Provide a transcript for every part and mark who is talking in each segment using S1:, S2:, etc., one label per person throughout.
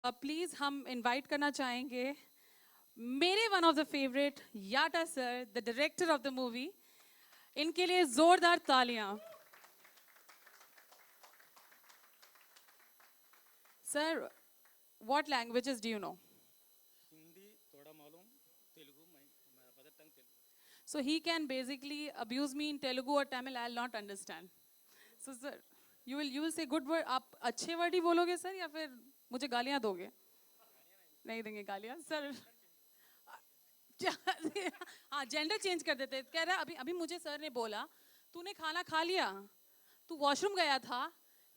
S1: Please हम invite करना चाहेंगे मेरे one of the favourite Yata sir, the director of the movie. इनके लिए जोरदार तालियां। Sir, what languages do you know?
S2: Hindi थोड़ा मालूम, तेलुगु मैं mother tongue Telugu.
S1: So he can basically abuse me in Telugu or Tamil. I'll not understand. So sir, you will say good word. आप अच्छे word ही बोलोगे सर, या फिर मुझे गालियां दोगे? नहीं देंगे गालियां सर। हाँ, जेंडर चेंज कर देते। कह रहा अभी अभी मुझे सर ने बोला तूने खाना खा लिया, तू वॉशरूम गया था।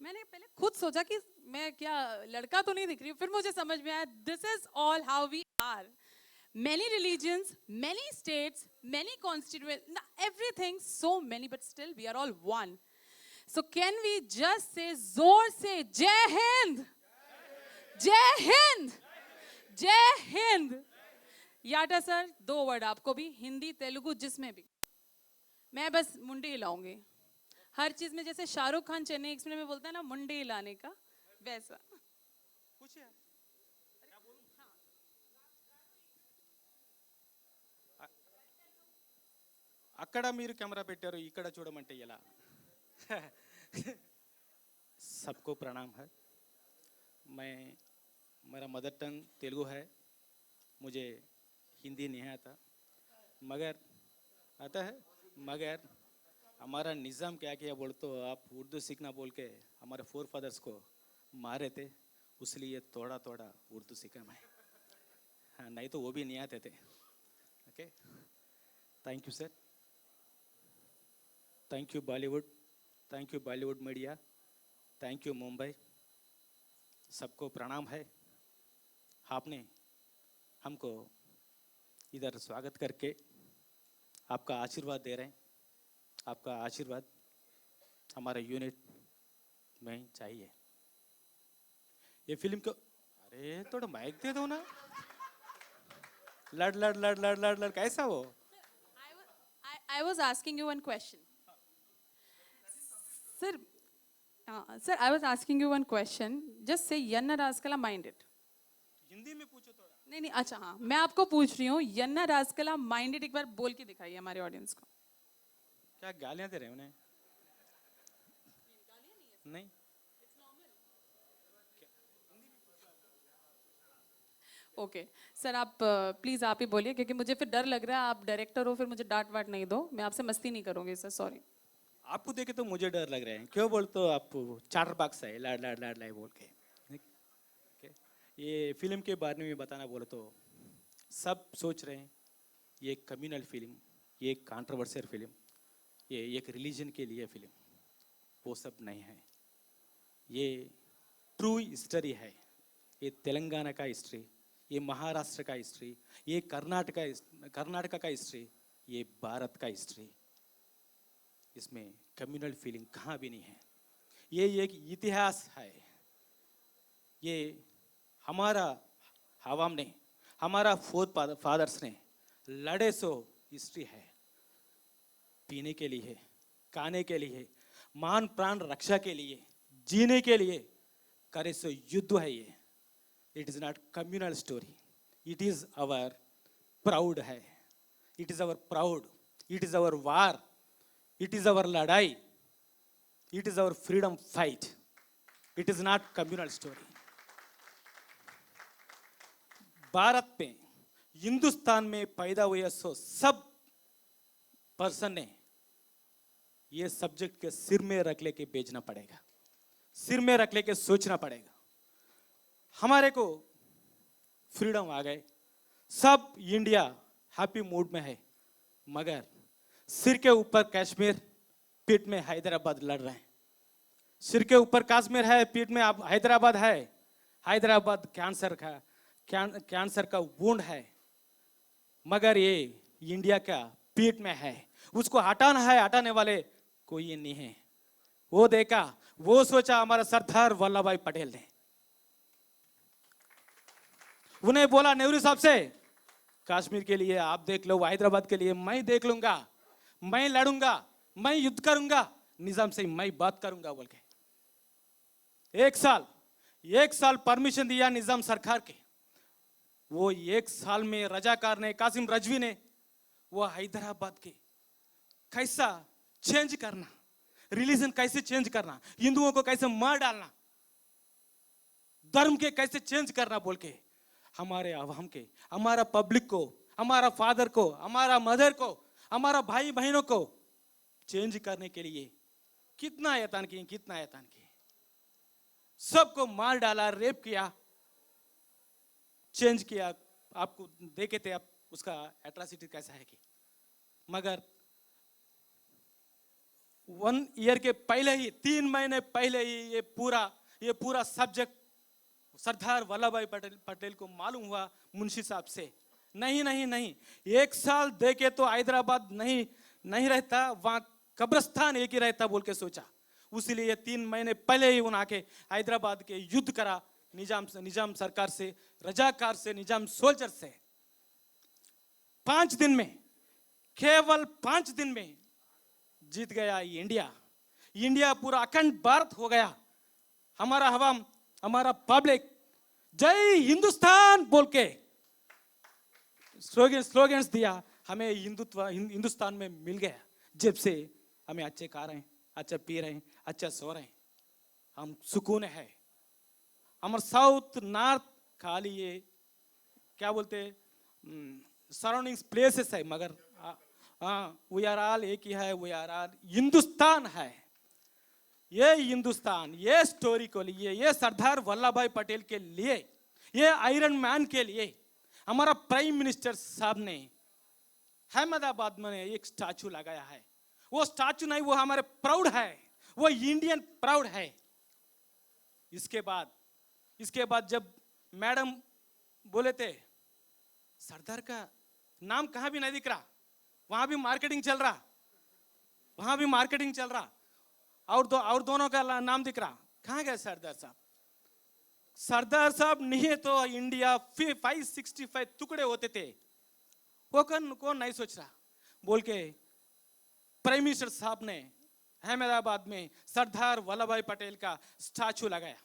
S1: मैंने पहले खुद सोचा कि मैं क्या लड़का तो नहीं दिख रही हूँ, फिर मुझे समझ में आया this is all how we are. Many religions, many states, many constituents, everything, so many, but still we are all one. So can we just say zor se Jai Hind, Jai Hind, Jai Hind. Yata sir, 2 word आपको भी, हिंदी तेलुगु जिसमें भी। मैं बस मुंडी हिलाऊंगी हर चीज में, जैसे शाहरुख खान चेन्नई एक्सप्रेस में बोलता है ना मुंडी हिलाने का, वैसा।
S2: कुछ है అక్కడ మీరు కెమెరా పెట్టారు, ఇక్కడ చూడమంటే ఎలా? सबको प्रणाम है। मैं मेरा मदर टंग तेलुगु है, मुझे हिंदी नहीं आता, मगर आता है। मगर हमारा निज़ाम क्या किया बोल तो आप उर्दू सीखना बोल के हमारे फोर फादर्स को मारे थे, इसलिए थोड़ा थोड़ा उर्दू सीखा मैं। हाँ, नहीं तो वो भी नहीं आते थे। Okay, thank you sir, thank you Bollywood, thank you Bollywood media, thank you Mumbai, सबको प्रणाम है। आपने हमको इधर स्वागत करके आपका आशीर्वाद दे रहे हैं। आपका आशीर्वाद हमारे यूनिट में चाहिए। ये फिल्म को, अरे थोड़ा माइक दे दो ना। लड़ लड़ लड़ लड़ लड़ लड़ कैसा वो?
S1: I was asking you one question. Sir, sir, I was asking you one question. Just say Yanna Raskala minded.
S2: Hindi में पूछो थोड़ा।
S1: नहीं नहीं, अच्छा हाँ, मैं आपको पूछ रही हूँ, यन्ना रास्कला माइंडेड एक बार बोल के दिखाइए हमारे ऑडियंस को।
S2: क्या गालियां दे रहे हैं उन्हें? नहीं,
S1: ओके सर, आप प्लीज आप ही बोलिए, क्योंकि मुझे फिर डर लग रहा है, आप डायरेक्टर हो, फिर मुझे डांट वाट नहीं दो, मैं आपसे मस्ती नहीं करूंगी सर, सॉरी।
S2: आपको देखे तो मुझे डर लग रहा है। क्यों बोल तो आप चार्टर बॉक्स है, लाड लाड लाड लाड बोल के। ये फिल्म के बारे में बताना बोले तो सब सोच रहे हैं ये एक कम्युनल फिल्म, ये एक कंट्रोवर्शियल फिल्म, ये एक रिलीजन के लिए फिल्म। वो सब नहीं है, ये ट्रू हिस्ट्री है। ये तेलंगाना का हिस्ट्री, ये महाराष्ट्र का हिस्ट्री, ये कर्नाटका का हिस्ट्री, ये भारत का हिस्ट्री। इसमें कम्युनल फीलिंग कहाँ भी नहीं है। ये एक इतिहास है। ये हमारा हवाम ने, हमारा फोर फादर्स ने लड़े सो हिस्ट्री है। पीने के लिए, खाने के लिए, मान प्राण रक्षा के लिए, जीने के लिए करे सो युद्ध है ये। It is not communal story, it is our proud है। It is our proud, it is our war, it is our लड़ाई, it is our freedom fight. It is not communal story. Bharat में, हिंदुस्तान में पैदा हुए सो सब पर्सन ने ये subject के सिर में रख लेके बेचना पड़ेगा, सिर में रख लेके सोचना पड़ेगा। हमारे को फ्रीडम आ गए, सब इंडिया हैप्पी मूड में है, मगर सिर के ऊपर कश्मीर, पीठ में हैदराबाद लड़ रहे हैं। सिर के ऊपर कश्मीर है, पीठ में अब हैदराबाद है। हैदराबाद कैंसर का वुंड है, मगर ये इंडिया का पीठ में है। उसको हटाना है, हटाने वाले कोई नहीं है। वो देखा, वो सोचा हमारा सरदार वल्लभ भाई पटेल ने। उन्हें बोला नेहरू साहब से, कश्मीर के लिए आप देख लो, हैदराबाद के लिए मैं देख लूंगा, मैं लड़ूंगा, मैं युद्ध करूंगा, निजाम से मैं बात करूंगा बोल के। 1 साल 1 साल परमिशन दिया निजाम सरकार के, वो 1 साल में रजाकार ने, कासिम रजवी ने, वो हैदराबाद के कैसा चेंज करना, रिलीजन कैसे चेंज करना, हिंदुओं को कैसे मार डालना, धर्म के कैसे चेंज करना बोल के हमारे अवाम के, हमारा पब्लिक को, हमारा फादर को, हमारा मदर को, हमारा भाई बहनों को चेंज करने के लिए कितना यतन किए, कितना यतन किए, सबको मार डाला, रेप किया, चेंज किया। आपको देखे थे आप उसका एट्रॉसिटी कैसा है कि, मगर 1 ईयर के पहले ही, 3 महीने पहले ही ये पूरा सब्जेक्ट सरदार वल्लभ भाई पटेल को मालूम हुआ मुंशी साहब से। नहीं नहीं नहीं, 1 साल देके तो हैदराबाद नहीं रहता, वहां कब्रिस्तान एक ही रहता बोल के सोचा। उसीलिए 3 महीने पहले ही उन्हें आके हैदराबाद के युद्ध करा निजाम सरकार से, रजाकार से, निजाम सोल्जर से। 5 दिन में, केवल 5 दिन में जीत गया इंडिया पूरा अखंड भारत हो गया। हमारा अवाम, हमारा पब्लिक जय हिंदुस्तान बोल के स्लोगन्स दिया, हमें हिंदुस्तान में मिल गया। जब से हमें अच्छे खा रहे हैं, अच्छा पी रहे हैं, अच्छा सो रहे हैं, हम सुकून है। हमारे साउथ नॉर्थ खाली ये क्या बोलते सराउंडिंग्स प्लेसेस है, मगर वी आर ऑल एक ही है, वी आर ऑल हिंदुस्तान है। ये हिंदुस्तान, ये स्टोरी को लिए, ये सरदार वल्लभ भाई पटेल के लिए, ये आयरन मैन के लिए हमारा प्राइम मिनिस्टर साहब ने अहमदाबाद में एक स्टैचू लगाया है। वो स्टैचू नहीं, वो हमारे प्राउड है, वो इंडियन प्राउड है। इसके बाद जब मैडम बोले थे सरदार का नाम कहां भी नहीं दिख रहा, वहां भी मार्केटिंग चल रहा, और दोनों का नाम दिख रहा, कहां गए सरदार साहब? सरदार साहब नहीं तो इंडिया 565 टुकड़े होते थे, वो कौन नहीं सोच रहा बोल के प्राइम मिनिस्टर साहब ने अहमदाबाद में सरदार वल्लभ भाई पटेल का स्टैचू लगाया।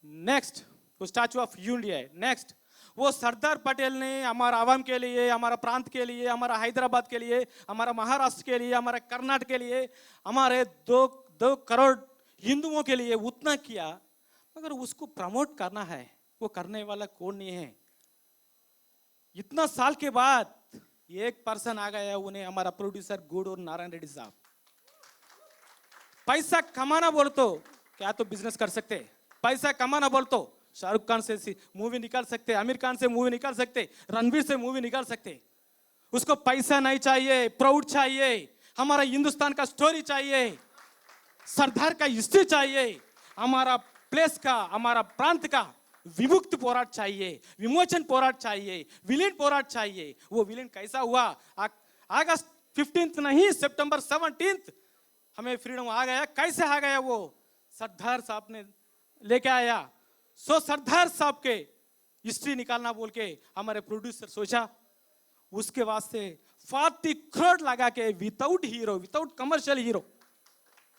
S2: नेक्स्ट वो स्टैचू ऑफ यूनिटी है। नेक्स्ट वो सरदार पटेल ने हमारा आवाम के लिए, हमारा प्रांत के लिए, हमारा हैदराबाद के लिए, हमारा महाराष्ट्र के लिए, हमारा कर्नाटक के लिए, हमारे 2 करोड़ हिंदुओं के लिए उतना किया, मगर उसको प्रमोट करना है, वो करने वाला कौन नहीं है। इतना साल के बाद एक पर्सन आ गया, उन्हें हमारा प्रोड्यूसर गूडूर नारायण रेड्डी साहब। पैसा कमाना बोल तो क्या तो बिजनेस कर सकते, पैसा कमाना बोल तो शाहरुख खान से मूवी निकाल सकते, आमिर खान से मूवी निकाल सकते, रणवीर से मूवी निकाल सकते। उसको पैसा नहीं चाहिए, प्राउड चाहिए, हमारा हिंदुस्तान का स्टोरी चाहिए, सरदार का हिस्ट्री चाहिए, हमारा प्लेस का, हमारा प्रांत का विमुक्त पोराट चाहिए, विमोचन पोराट चाहिए, विलीन पोराट चाहिए। वो विलीन कैसा हुआ? अगस्त 15 नहीं, सितंबर 17 हमें फ्रीडम आ गया। कैसे आ गया? वो सरदार साहब ने लेके आया। सो सरदार साहब के हिस्ट्री निकालना बोल के हमारे प्रोड्यूसर सोचा, उसके वास्ते 40 करोड़ लगा के without hero, without commercial hero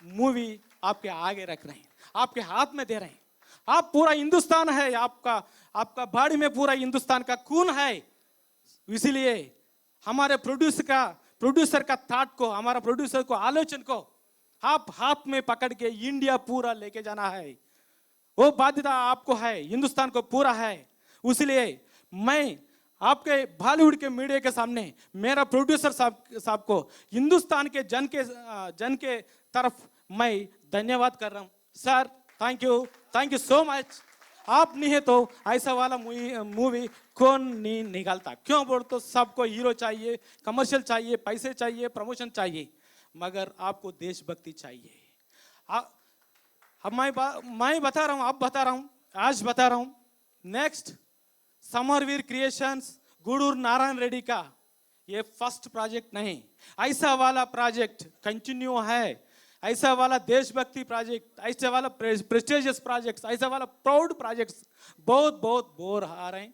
S2: movie आपके आगे रख रहे हैं, आपके हाथ में दे रहे हैं। आप पूरा हिंदुस्तान है, आपका बॉडी में पूरा हिंदुस्तान का खून है। इसीलिए हमारे प्रोड्यूसर का थॉट को, हमारा प्रोड्यूसर को, आलोचन को आप हाथ में पकड़ के इंडिया पूरा लेके जाना है। वो बाध्यता आपको है, हिंदुस्तान को पूरा है। इसलिए मैं आपके बॉलीवुड के मीडिया के सामने मेरा प्रोड्यूसर साहब को, हिंदुस्तान के जन के तरफ मैं धन्यवाद कर रहा हूं। Sir thank you so much. आप नहीं है तो ऐसा वाला मूवी कौन नहीं निकालता? क्यों बोल तो सबको हीरो चाहिए, कमर्शियल चाहिए, पैसे चाहिए, प्रमोशन चाहिए, मगर आपको देशभक्ति चाहिए। अब मैं बता रहा हूं, अब बता रहा हूं, आज बता रहा हूं। नेक्स्ट समरवीर क्रिएशंस गूडूर नारायण रेड्डी का ये फर्स्ट प्रोजेक्ट नहीं, ऐसा वाला प्रोजेक्ट कंटिन्यू है। ऐसा वाला देशभक्ति प्रोजेक्ट, ऐसा वाला प्रेस्टिजियस प्रोजेक्ट, ऐसा वाला प्राउड प्रोजेक्ट्स बहुत बोर आ रहे हैं।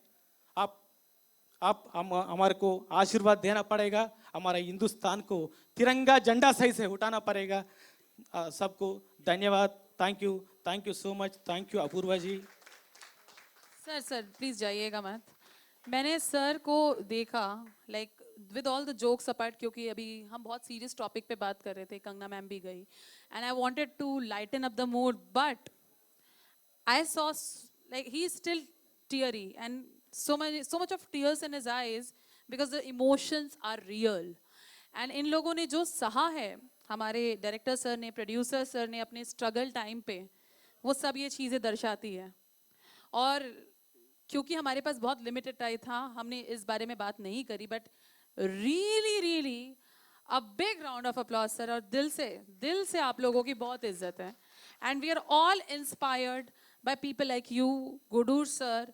S2: आप हमारे को आशीर्वाद देना पड़ेगा, हमारा हिंदुस्तान को तिरंगा झंडा सही से उठाना पड़ेगा। सबको धन्यवाद। Thank you. Thank you so much, thank you Apoorva ji.
S1: Sir sir please जाइएगा मत। मैंने सर को देखा like with all the jokes apart, क्योंकि अभी हम बहुत सीरियस टॉपिक पे बात कर रहे थे, कंगना मैम भी गई and I wanted to lighten up the mood, but I saw like he's still teary and so much of tears in his eyes because the emotions are real. And इन लोगों ने जो सहा है, हमारे डायरेक्टर सर ने, producer sir ने अपने struggle time पे, वो सब ये चीज़ें दर्शाती है। और क्योंकि हमारे पास बहुत लिमिटेड टाइम था, हमने इस बारे में बात नहीं करी, but really really a big round of applause sir. और दिल से आप लोगों की बहुत इज्जत है and we are all inspired by people like you, Gudur sir.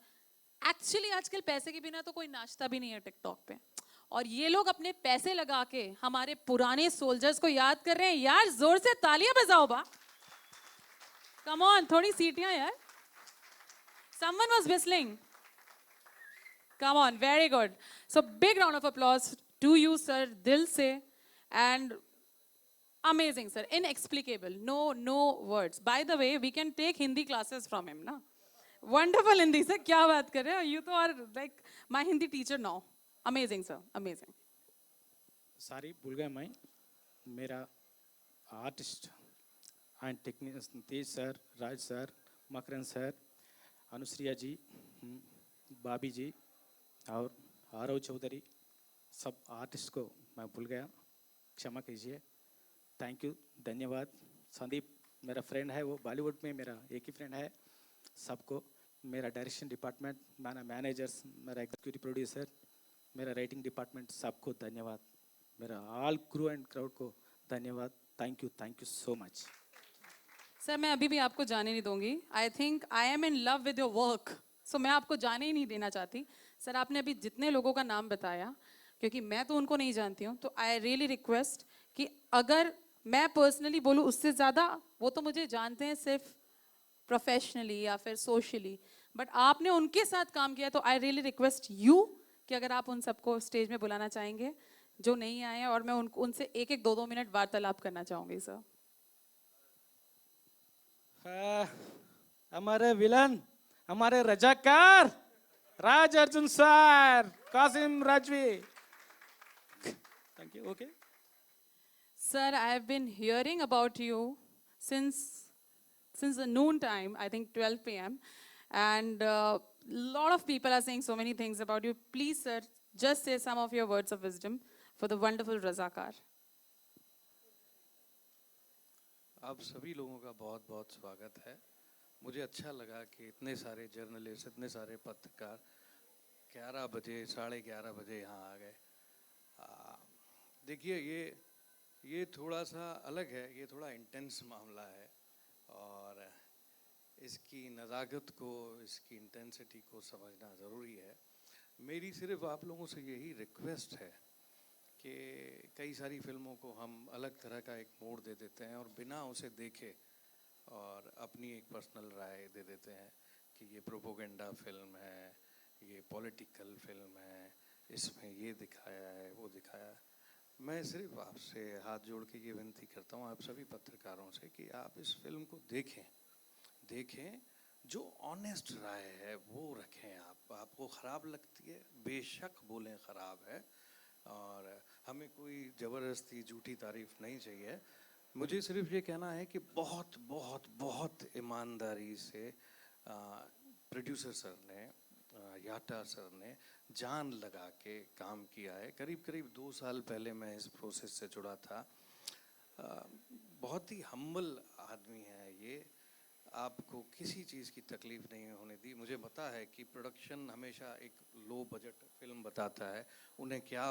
S1: Actually आजकल पैसे के बिना तो कोई नाचता भी नहीं है टिकटॉक पे, और ये लोग अपने पैसे लगा के हमारे पुराने सोल्जर्स को याद कर रहे हैं। यार जोर से तालियां बजाओ बा, कम ऑन, थोड़ी सीटियां यार। Someone was whistling. Come on, very good. So big round of applause to you, sir, dil se, and amazing, sir, inexplicable, no words. By the way, we can take Hindi classes from him, na? Wonderful Hindi, sir. क्या बात कर रहे हो? You तो are like my Hindi teacher now. Amazing, sir, amazing.
S2: सारी भूल गया मैं। मेरा artist and technician Tej sir, Raj sir, Makaran sir, Anushriya ji, Bobby ji और आरव चौधरी, सब आर्टिस्ट को मैं भूल गया, क्षमा कीजिए। थैंक यू, धन्यवाद। संदीप मेरा फ्रेंड है, वो बॉलीवुड में मेरा एक ही फ्रेंड है। सबको, मेरा डायरेक्शन डिपार्टमेंट, मेरा मैनेजर्स, मेरा एग्जीक्यूटिव प्रोड्यूसर, मेरा राइटिंग डिपार्टमेंट, सबको धन्यवाद। मेरा ऑल क्रू एंड क्राउड को धन्यवाद। Thank you so much.
S1: Sir मैं अभी भी आपको जाने नहीं दूंगी। I think I am in love with your work, so मैं आपको जाने ही नहीं देना चाहती। सर आपने अभी जितने लोगों का नाम बताया, क्योंकि मैं तो उनको नहीं जानती हूँ, तो आई रियली रिक्वेस्ट कि अगर मैं पर्सनली बोलूँ उससे ज़्यादा, वो तो मुझे जानते हैं सिर्फ प्रोफेशनली या फिर सोशली, बट आपने उनके साथ काम किया, तो आई रियली रिक्वेस्ट यू कि अगर आप उन सबको स्टेज में बुलाना चाहेंगे जो नहीं आए हैं, और मैं उनसे एक एक दो मिनट वार्तालाप करना चाहूँगी सर।
S2: हमारे विलन, हमारे रजाकार Raj Arjun sir, Kasim Razvi. Thank you. Okay
S1: sir, I have been hearing about you since the noon time, I think 12 p.m. And lot of people are saying so many things about you. Please, sir, just say some of your words of wisdom for the wonderful Razakar.
S3: आप सभी लोगों का बहुत बहुत स्वागत है। मुझे अच्छा लगा कि इतने सारे जर्नलिस्ट, इतने सारे पत्रकार 11 बजे, 11:30 बजे यहाँ आ गए। देखिए ये थोड़ा सा अलग है, ये थोड़ा इंटेंस मामला है, और इसकी नज़ाकत को, इसकी इंटेंसिटी को समझना ज़रूरी है। मेरी सिर्फ आप लोगों से यही रिक्वेस्ट है कि कई सारी फिल्मों को हम अलग तरह का एक मोड़ दे देते हैं और बिना उसे देखे और अपनी एक पर्सनल राय दे देते हैं कि ये प्रोपोगेंडा फिल्म है, ये पॉलिटिकल फिल्म है, इसमें ये दिखाया है, वो दिखाया है। मैं सिर्फ आपसे हाथ जोड़ के ये विनती करता हूँ आप सभी पत्रकारों से कि आप इस फिल्म को देखें, जो ऑनेस्ट राय है वो रखें। आपको ख़राब लगती है, बेशक बोलें ख़राब है, और हमें कोई ज़बरदस्ती झूठी तारीफ़ नहीं चाहिए। मुझे सिर्फ ये कहना है कि बहुत बहुत बहुत ईमानदारी से प्रोड्यूसर सर ने, याटा सर ने जान लगा के काम किया है। करीब 2 साल पहले मैं इस प्रोसेस से जुड़ा था। बहुत ही हम्बल आदमी है ये, आपको किसी चीज़ की तकलीफ़ नहीं होने दी। मुझे पता है कि प्रोडक्शन हमेशा एक लो बजट फिल्म बताता है, उन्हें क्या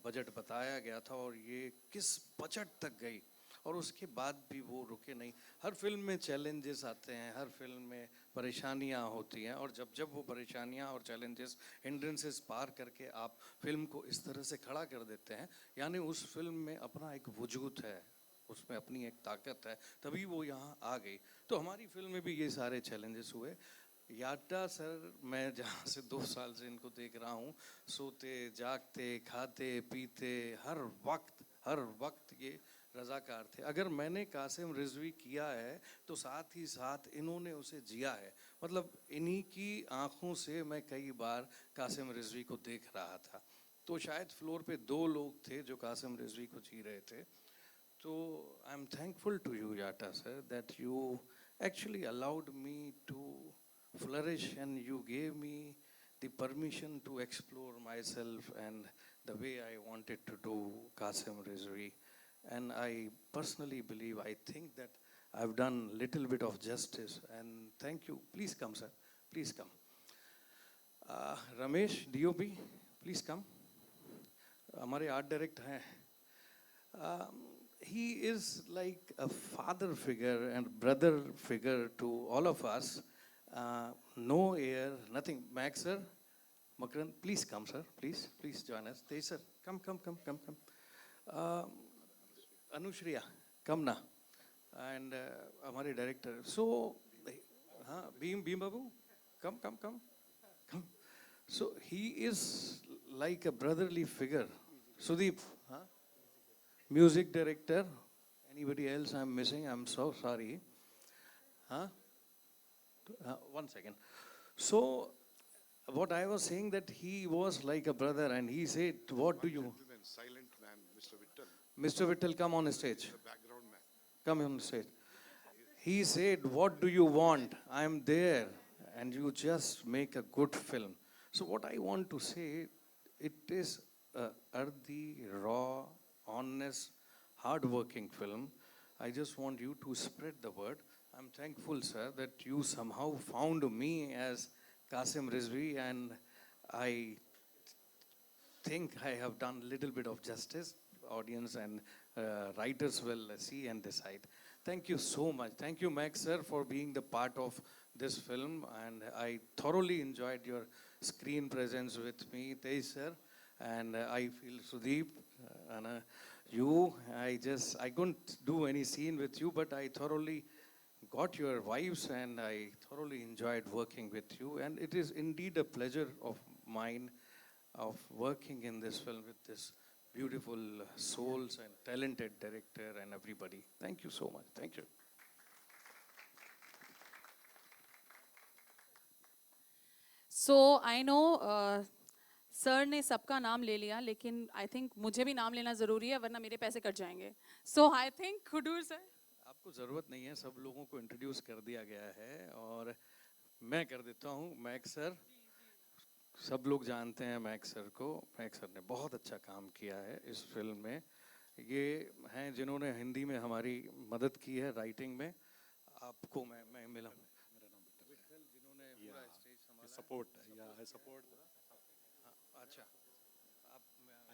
S3: बजट बताया गया था और ये किस बजट तक गई, और उसके बाद भी वो रुके नहीं। हर फिल्म में चैलेंजेस आते हैं, हर फिल्म में परेशानियां होती हैं, और जब वो परेशानियां और चैलेंजेस, हिंड्रेंसेस पार करके आप फिल्म को इस तरह से खड़ा कर देते हैं, यानी उस फिल्म में अपना एक वजूद है, उसमें अपनी एक ताकत है, तभी वो यहाँ आ गई। तो हमारी फिल्म में भी ये सारे चैलेंजेस हुए। याटा सर, मैं जहाँ से 2 साल से इनको देख रहा हूँ, सोते जागते खाते पीते हर वक्त ये रज़ाकार थे। अगर मैंने कासिम रिजवी किया है तो साथ ही साथ इन्होंने उसे जिया है। मतलब इन्हीं की आंखों से मैं कई बार कासिम रिजवी को देख रहा था। तो शायद फ्लोर पे 2 लोग थे जो कासिम रिजवी को जी रहे थे। So I'm thankful to you, Yata sir, that you actually allowed me to flourish and you gave me the permission to explore myself and the way I wanted to do Qasim Rizvi. And I personally believe, I think that I've done little bit of justice. And thank you. Please come, sir. Please come. Ramesh, DOP, please come. हमारे art director हैं. He is like a father figure and brother figure to all of us. No air, nothing. Max sir, Makran, please come sir, please join us. Tej sir, come. Anushriya, come na. And हमारे director. So, हाँ, Beam Babu, come. So he is like a brotherly figure. Sudeep, huh? Music director. Anybody else I'm missing? I'm so sorry. Huh? One second. So, what I was saying that he was like a brother and he said, what do you...
S4: Gentleman, silent man, Mr. Vittal,
S3: Mr. Vittal, come on stage.
S4: the background man.
S3: Come on stage. He said, what do you want? I'm there. And you just make a good film. So what I want to say, it is a earthy, raw, honest, hard-working film. I just want you to spread the word. I'm thankful, sir, that you somehow found me as Qasim Rizvi, and I think I have done a little bit of justice. Audience and writers will see and decide. Thank you so much. Thank you, Max, sir, for being the part of this film, and I thoroughly enjoyed your screen presence with me, Tej, sir, and I feel Sudeep, and I couldn't do any scene with you, but I thoroughly got your vibes and I thoroughly enjoyed working with you, and it is indeed a pleasure of mine of working in this film with this beautiful souls and talented director and everybody. Thank you so much. Thank you.
S1: So I know sir ने सबका नाम ले लिया, लेकिन I think मुझे भी नाम लेना ज़रूरी है, वरना मेरे पैसे कट जाएंगे. सो आई थिंक खुडूर सर.
S3: आपको ज़रूरत नहीं है, सब लोगों को इंट्रोड्यूस कर दिया गया है और मैं कर देता हूँ. मैक्स सर, सब लोग जानते हैं मैक्स सर को. मैक्स सर ने बहुत अच्छा काम किया है इस फिल्म में. ये हैं जिन्होंने हिंदी में हमारी मदद की है राइटिंग में. आपको मैं मिला विठल, जिन्होंने पूरा स्टेज संभाला.
S4: Support, yeah, I support.
S3: अच्छा, आप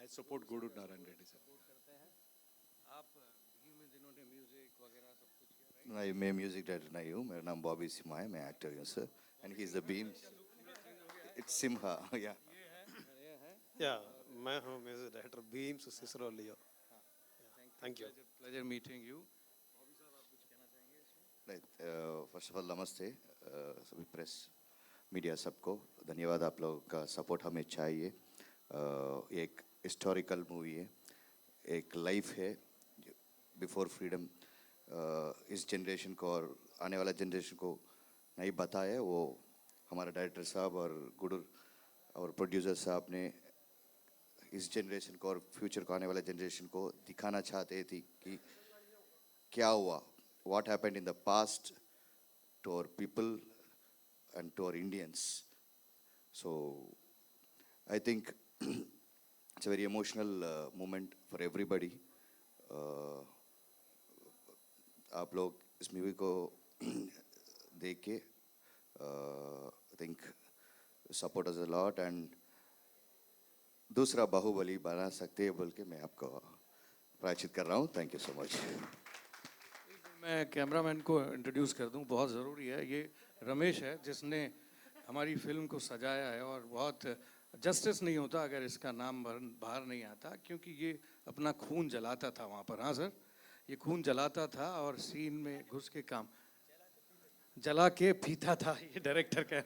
S4: I support Guru Narayan Reddy sir.
S3: करते हैं. आप भी में जिन्होंने म्यूजिक वगैरह सब कुछ किया, right?
S5: मैं म्यूजिक डायरेक्टर नहीं हूँ. मेरा नाम बॉबी सिम्हा है. मैं एक्टर हूँ sir. And he is the Bheem. It's Simha. Yeah
S6: मैं हूँ music director Bheem Ceciroleo. Thank you.
S3: Pleasure meeting you.
S5: First of all नमस्ते सभी प्रेस मीडिया सबको. धन्यवाद, आप लोगों का सपोर्ट हमें चाहिए. ये एक हिस्टोरिकल मूवी है, एक लाइफ है बिफोर फ्रीडम. इस जनरेशन को और आने वाला जनरेशन को नहीं बताया, वो हमारा डायरेक्टर साहब और गुडुर और प्रोड्यूसर साहब ने इस जनरेशन को और फ्यूचर को, आने वाला जनरेशन को दिखाना चाहते थे कि क्या हुआ, what happened in the past to our people and to our Indians. So I think it's a very emotional moment for everybody. आप लोग इस मूवी को देख के I think support us a lot, and दूसरा बाहुबली बना सकते हैं बोल के मैं आपको प्रायश्चित कर रहा हूँ. Thank you so much.
S3: मैं कैमरामैन को इंट्रोड्यूस कर दूं, बहुत ज़रूरी है. ये रमेश है जिसने हमारी फिल्म को सजाया है, और बहुत जस्टिस नहीं होता अगर इसका नाम बाहर नहीं आता, क्योंकि ये अपना खून जलाता था वहाँ पर. हाँ सर, ये खून जलाता था और सीन में घुस के काम जला के पीता था ये डायरेक्टर का.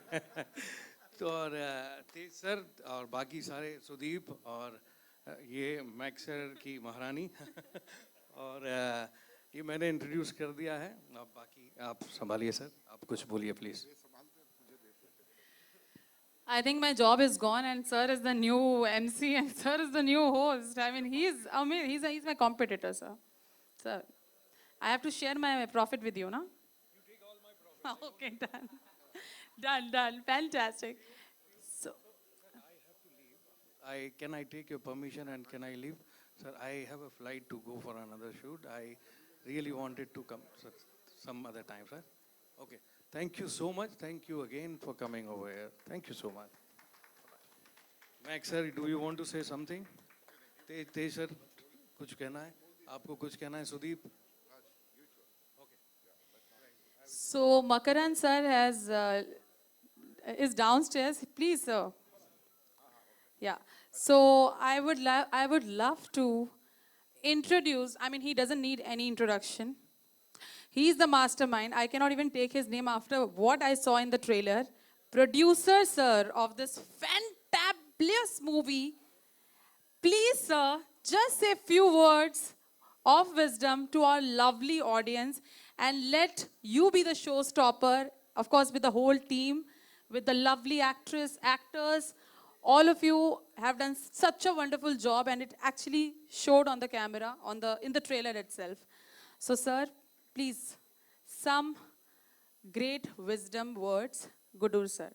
S3: तो और तेज सर और बाकी सारे, सुदीप और ये मैक्स सर की महारानी और ये मैंने इंट्रोड्यूस कर दिया है, अब बाकी आप संभालिए सर, आप कुछ बोलिए please.
S1: I think my job is gone, and sir is the new MC, and sir is the new host. I mean, he's my competitor, sir. Sir, I have to share my profit with you, no? You take all my profit. Okay, done. Done. Fantastic. So,
S3: Can I take your permission and can I leave? Sir, I have a flight to go for another shoot. I really wanted to come sir, some other time, sir. Okay. Thank you so much. Thank you again for coming over here. Thank you so much. Max sir, do you want to say something? Tej sir, कुछ कहना है? आपको कुछ कहना है, Sudeep?
S1: so Makaran sir is downstairs. Please, sir. Yeah. So I would love to introduce. I mean, he doesn't need any introduction. He's the mastermind. I cannot even take his name after what I saw in the trailer. Producer, sir, of this fantabulous movie. Please, sir, just say few words of wisdom to our lovely audience and let you be the showstopper, of course, with the whole team, with the lovely actors. All of you have done such a wonderful job, and it actually showed on the camera, in the trailer itself. So, sir, please, some great wisdom words. Gudur, sir.